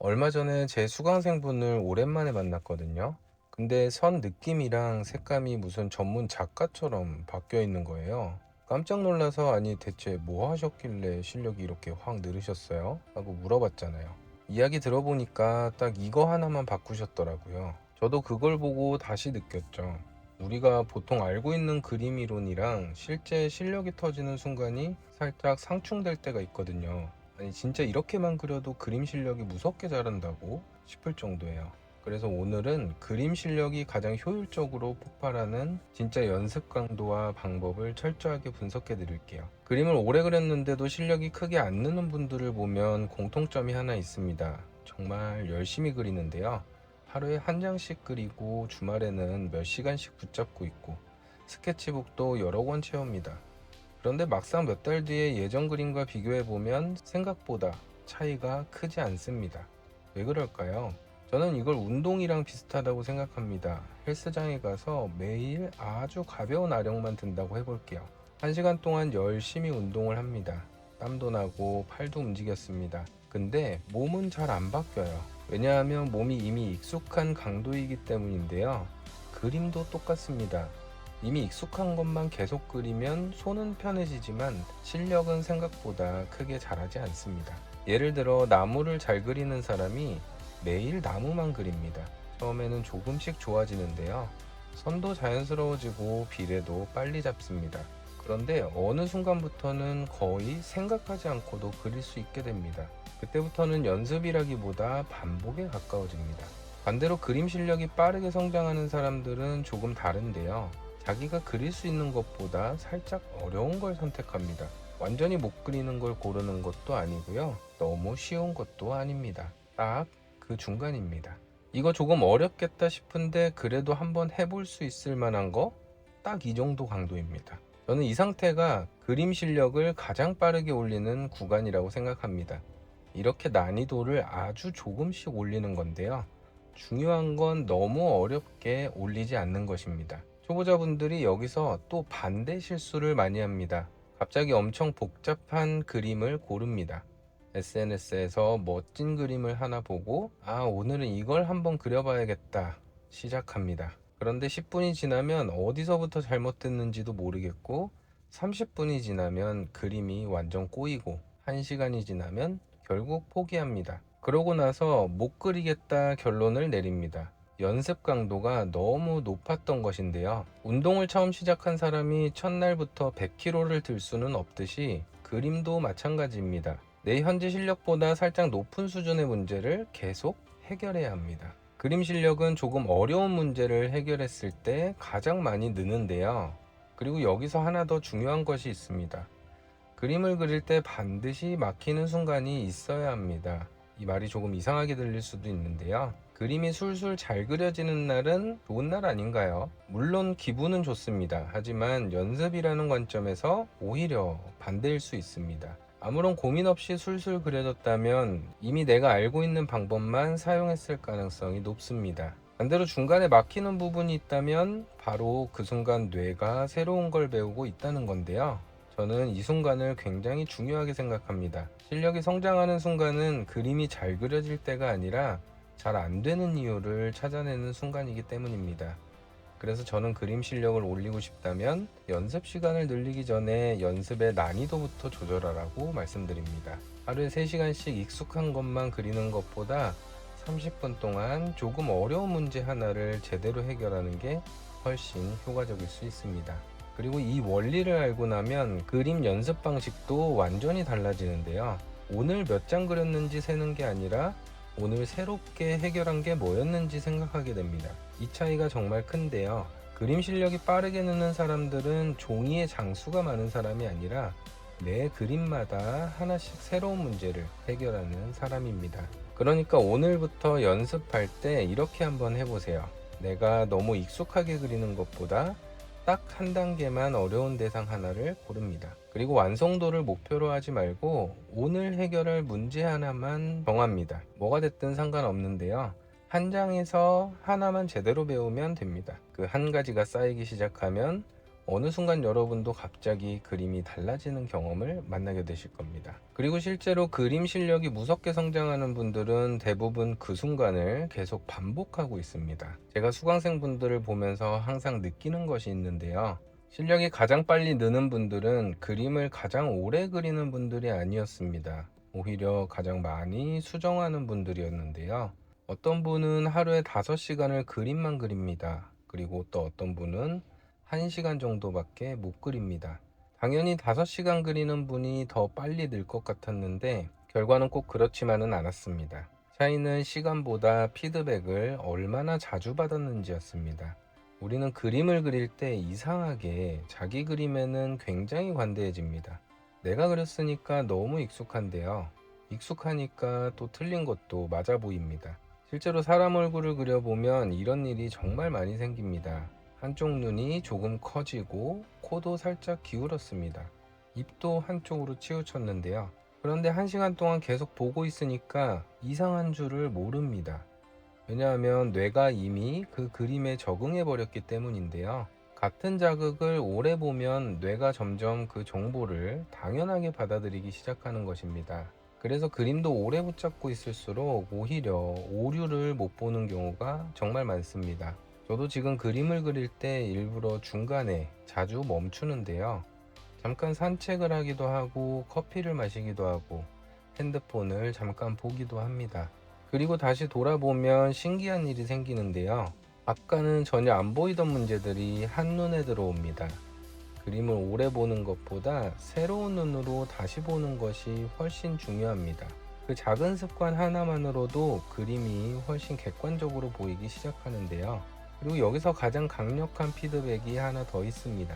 얼마 전에 제 수강생분을 오랜만에 만났거든요. 근데 선 느낌이랑 색감이 무슨 전문 작가처럼 바뀌어 있는 거예요. 깜짝 놀라서 아니 대체 뭐 하셨길래 실력이 이렇게 확 늘으셨어요? 하고 물어봤잖아요. 이야기 들어보니까 딱 이거 하나만 바꾸셨더라고요. 저도 그걸 보고 다시 느꼈죠. 우리가 보통 알고 있는 그림 이론이랑 실제 실력이 터지는 순간이 살짝 상충될 때가 있거든요. 아니 진짜 이렇게만 그려도 그림 실력이 무섭게 자란다고 싶을 정도예요. 그래서 오늘은 그림 실력이 가장 효율적으로 폭발하는 진짜 연습 강도와 방법을 철저하게 분석해 드릴게요. 그림을 오래 그렸는데도 실력이 크게 안 느는 분들을 보면 공통점이 하나 있습니다. 정말 열심히 그리는데요. 하루에 한 장씩 그리고 주말에는 몇 시간씩 붙잡고 있고 스케치북도 여러 권 채웁니다. 그런데 막상 몇 달 뒤에 예전 그림과 비교해보면 생각보다 차이가 크지 않습니다. 왜 그럴까요? 저는 이걸 운동이랑 비슷하다고 생각합니다. 헬스장에 가서 매일 아주 가벼운 아령만 든다고 해볼게요. 1시간 동안 열심히 운동을 합니다. 땀도 나고 팔도 움직였습니다. 근데 몸은 잘 안 바뀌어요. 왜냐하면 몸이 이미 익숙한 강도이기 때문인데요. 그림도 똑같습니다. 이미 익숙한 것만 계속 그리면 손은 편해지지만 실력은 생각보다 크게 자라지 않습니다. 예를 들어 나무를 잘 그리는 사람이 매일 나무만 그립니다. 처음에는 조금씩 좋아지는데요. 선도 자연스러워지고 비례도 빨리 잡습니다. 그런데 어느 순간부터는 거의 생각하지 않고도 그릴 수 있게 됩니다. 그때부터는 연습이라기보다 반복에 가까워집니다. 반대로 그림 실력이 빠르게 성장하는 사람들은 조금 다른데요. 자기가 그릴 수 있는 것보다 살짝 어려운 걸 선택합니다. 완전히 못 그리는 걸 고르는 것도 아니고요. 너무 쉬운 것도 아닙니다. 딱 그 중간입니다. 이거 조금 어렵겠다 싶은데 그래도 한번 해볼 수 있을 만한 거? 딱 이 정도 강도입니다. 저는 이 상태가 그림 실력을 가장 빠르게 올리는 구간이라고 생각합니다. 이렇게 난이도를 아주 조금씩 올리는 건데요. 중요한 건 너무 어렵게 올리지 않는 것입니다. 초보자분들이 여기서 또 반대 실수를 많이 합니다. 갑자기 엄청 복잡한 그림을 고릅니다. SNS에서 멋진 그림을 하나 보고 오늘은 이걸 한번 그려봐야겠다 시작합니다. 그런데 10분이 지나면 어디서부터 잘못됐는지도 모르겠고 30분이 지나면 그림이 완전 꼬이고 1시간이 지나면 결국 포기합니다. 그러고 나서 못 그리겠다 결론을 내립니다. 연습 강도가 너무 높았던 것인데요. 운동을 처음 시작한 사람이 첫날부터 100kg를 들 수는 없듯이 그림도 마찬가지입니다. 내 현재 실력보다 살짝 높은 수준의 문제를 계속 해결해야 합니다. 그림 실력은 조금 어려운 문제를 해결했을 때 가장 많이 느는데요. 그리고 여기서 하나 더 중요한 것이 있습니다. 그림을 그릴 때 반드시 막히는 순간이 있어야 합니다. 이 말이 조금 이상하게 들릴 수도 있는데요. 그림이 술술 잘 그려지는 날은 좋은 날 아닌가요? 물론 기분은 좋습니다. 하지만 연습이라는 관점에서 오히려 반대일 수 있습니다. 아무런 고민 없이 술술 그려졌다면 이미 내가 알고 있는 방법만 사용했을 가능성이 높습니다. 반대로 중간에 막히는 부분이 있다면 바로 그 순간 뇌가 새로운 걸 배우고 있다는 건데요. 저는 이 순간을 굉장히 중요하게 생각합니다. 실력이 성장하는 순간은 그림이 잘 그려질 때가 아니라 잘 안 되는 이유를 찾아내는 순간이기 때문입니다. 그래서 저는 그림 실력을 올리고 싶다면 연습 시간을 늘리기 전에 연습의 난이도부터 조절하라고 말씀드립니다. 하루에 3시간씩 익숙한 것만 그리는 것보다 30분 동안 조금 어려운 문제 하나를 제대로 해결하는 게 훨씬 효과적일 수 있습니다. 그리고 이 원리를 알고 나면 그림 연습 방식도 완전히 달라지는데요. 오늘 몇 장 그렸는지 세는 게 아니라 오늘 새롭게 해결한 게 뭐였는지 생각하게 됩니다. 이 차이가 정말 큰데요. 그림 실력이 빠르게 느는 사람들은 종이에 장수가 많은 사람이 아니라 매 그림마다 하나씩 새로운 문제를 해결하는 사람입니다. 그러니까 오늘부터 연습할 때 이렇게 한번 해보세요. 내가 너무 익숙하게 그리는 것보다 딱 한 단계만 어려운 대상 하나를 고릅니다. 그리고 완성도를 목표로 하지 말고 오늘 해결할 문제 하나만 정합니다. 뭐가 됐든 상관없는데요. 한 장에서 하나만 제대로 배우면 됩니다. 그 한 가지가 쌓이기 시작하면 어느 순간 여러분도 갑자기 그림이 달라지는 경험을 만나게 되실 겁니다. 그리고 실제로 그림 실력이 무섭게 성장하는 분들은 대부분 그 순간을 계속 반복하고 있습니다. 제가 수강생 분들을 보면서 항상 느끼는 것이 있는데요. 실력이 가장 빨리 느는 분들은 그림을 가장 오래 그리는 분들이 아니었습니다. 오히려 가장 많이 수정하는 분들이었는데요. 어떤 분은 하루에 5시간을 그림만 그립니다. 그리고 또 어떤 분은 1시간 정도밖에 못 그립니다. 당연히 5시간 그리는 분이 더 빨리 늘 것 같았는데 결과는 꼭 그렇지만은 않았습니다. 차이는 시간보다 피드백을 얼마나 자주 받았는지였습니다. 우리는 그림을 그릴 때 이상하게 자기 그림에는 굉장히 관대해집니다. 내가 그렸으니까 너무 익숙한데요. 익숙하니까 또 틀린 것도 맞아 보입니다. 실제로 사람 얼굴을 그려보면 이런 일이 정말 많이 생깁니다. 한쪽 눈이 조금 커지고 코도 살짝 기울었습니다. 입도 한쪽으로 치우쳤는데요. 그런데 1시간 동안 계속 보고 있으니까 이상한 줄을 모릅니다. 왜냐하면 뇌가 이미 그 그림에 적응해 버렸기 때문인데요. 같은 자극을 오래 보면 뇌가 점점 그 정보를 당연하게 받아들이기 시작하는 것입니다. 그래서 그림도 오래 붙잡고 있을수록 오히려 오류를 못 보는 경우가 정말 많습니다. 저도 지금 그림을 그릴 때 일부러 중간에 자주 멈추는데요. 잠깐 산책을 하기도 하고 커피를 마시기도 하고 핸드폰을 잠깐 보기도 합니다. 그리고 다시 돌아보면 신기한 일이 생기는데요. 아까는 전혀 안 보이던 문제들이 한눈에 들어옵니다. 그림을 오래 보는 것보다 새로운 눈으로 다시 보는 것이 훨씬 중요합니다. 그 작은 습관 하나만으로도 그림이 훨씬 객관적으로 보이기 시작하는데요. 그리고 여기서 가장 강력한 피드백이 하나 더 있습니다.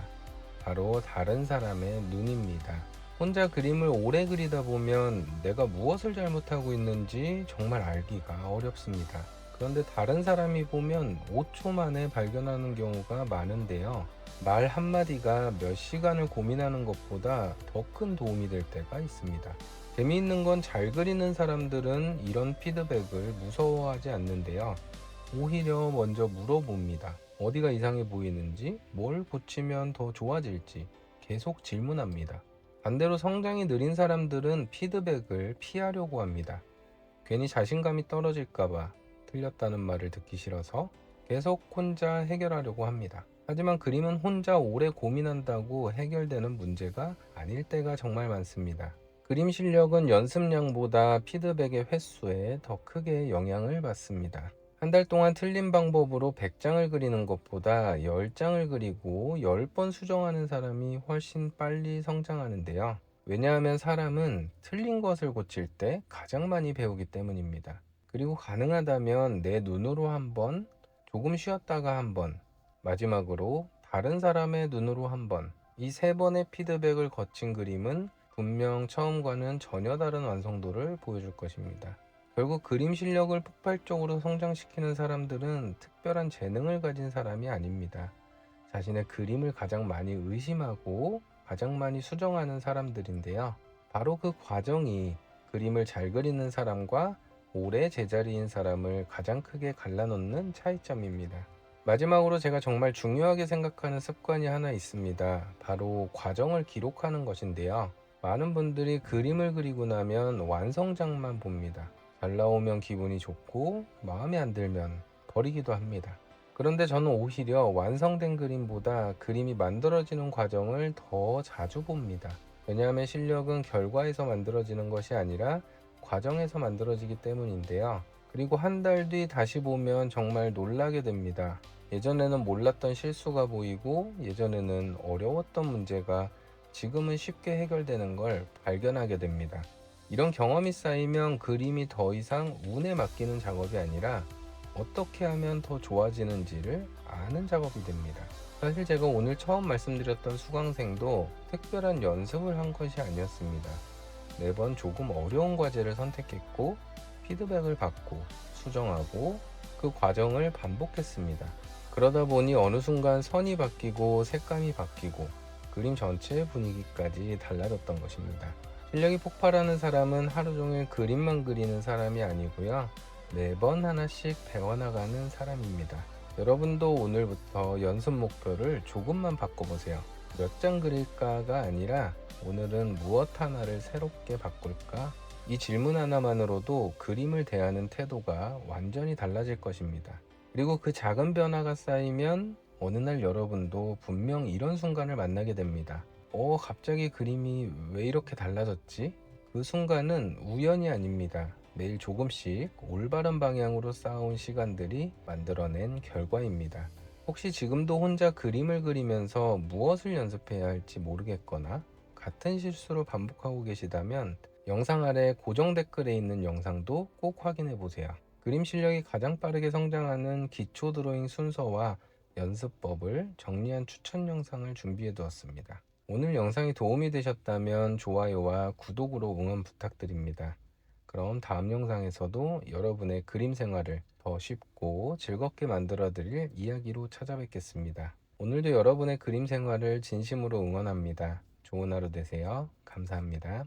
바로 다른 사람의 눈입니다. 혼자 그림을 오래 그리다 보면 내가 무엇을 잘못하고 있는지 정말 알기가 어렵습니다. 그런데 다른 사람이 보면 5초 만에 발견하는 경우가 많은데요. 말 한마디가 몇 시간을 고민하는 것보다 더 큰 도움이 될 때가 있습니다. 재미있는 건 잘 그리는 사람들은 이런 피드백을 무서워하지 않는데요. 오히려 먼저 물어봅니다. 어디가 이상해 보이는지, 뭘 고치면 더 좋아질지 계속 질문합니다. 반대로 성장이 느린 사람들은 피드백을 피하려고 합니다. 괜히 자신감이 떨어질까봐 틀렸다는 말을 듣기 싫어서 계속 혼자 해결하려고 합니다. 하지만 그림은 혼자 오래 고민한다고 해결되는 문제가 아닐 때가 정말 많습니다. 그림 실력은 연습량보다 피드백의 횟수에 더 크게 영향을 받습니다. 한 달 동안 틀린 방법으로 100장을 그리는 것보다 10장을 그리고 10번 수정하는 사람이 훨씬 빨리 성장하는데요. 왜냐하면 사람은 틀린 것을 고칠 때 가장 많이 배우기 때문입니다. 그리고 가능하다면 내 눈으로 한번, 조금 쉬었다가 한번, 마지막으로 다른 사람의 눈으로 한번, 이 3번의 피드백을 거친 그림은 분명 처음과는 전혀 다른 완성도를 보여줄 것입니다. 결국 그림 실력을 폭발적으로 성장시키는 사람들은 특별한 재능을 가진 사람이 아닙니다. 자신의 그림을 가장 많이 의심하고 가장 많이 수정하는 사람들인데요. 바로 그 과정이 그림을 잘 그리는 사람과 오래 제자리인 사람을 가장 크게 갈라놓는 차이점입니다. 마지막으로 제가 정말 중요하게 생각하는 습관이 하나 있습니다. 바로 과정을 기록하는 것인데요. 많은 분들이 그림을 그리고 나면 완성작만 봅니다. 잘 나오면 기분이 좋고 마음에 안 들면 버리기도 합니다. 그런데 저는 오히려 완성된 그림보다 그림이 만들어지는 과정을 더 자주 봅니다. 왜냐하면 실력은 결과에서 만들어지는 것이 아니라 과정에서 만들어지기 때문인데요. 그리고 한 달 뒤 다시 보면 정말 놀라게 됩니다. 예전에는 몰랐던 실수가 보이고 예전에는 어려웠던 문제가 지금은 쉽게 해결되는 걸 발견하게 됩니다. 이런 경험이 쌓이면 그림이 더 이상 운에 맡기는 작업이 아니라 어떻게 하면 더 좋아지는지를 아는 작업이 됩니다. 사실 제가 오늘 처음 말씀드렸던 수강생도 특별한 연습을 한 것이 아니었습니다. 매번 조금 어려운 과제를 선택했고 피드백을 받고 수정하고 그 과정을 반복했습니다. 그러다 보니 어느 순간 선이 바뀌고 색감이 바뀌고 그림 전체의 분위기까지 달라졌던 것입니다. 실력이 폭발하는 사람은 하루 종일 그림만 그리는 사람이 아니고요. 매번 하나씩 배워나가는 사람입니다. 여러분도 오늘부터 연습 목표를 조금만 바꿔보세요. 몇 장 그릴까가 아니라 오늘은 무엇 하나를 새롭게 바꿀까? 이 질문 하나만으로도 그림을 대하는 태도가 완전히 달라질 것입니다. 그리고 그 작은 변화가 쌓이면 어느 날 여러분도 분명 이런 순간을 만나게 됩니다. 갑자기 그림이 왜 이렇게 달라졌지? 그 순간은 우연이 아닙니다. 매일 조금씩 올바른 방향으로 쌓아온 시간들이 만들어낸 결과입니다. 혹시 지금도 혼자 그림을 그리면서 무엇을 연습해야 할지 모르겠거나 같은 실수로 반복하고 계시다면 영상 아래 고정 댓글에 있는 영상도 꼭 확인해 보세요. 그림 실력이 가장 빠르게 성장하는 기초 드로잉 순서와 연습법을 정리한 추천 영상을 준비해 두었습니다. 오늘 영상이 도움이 되셨다면 좋아요와 구독으로 응원 부탁드립니다. 그럼 다음 영상에서도 여러분의 그림 생활을 더 쉽고 즐겁게 만들어 드릴 이야기로 찾아뵙겠습니다. 오늘도 여러분의 그림 생활을 진심으로 응원합니다. 좋은 하루 되세요. 감사합니다.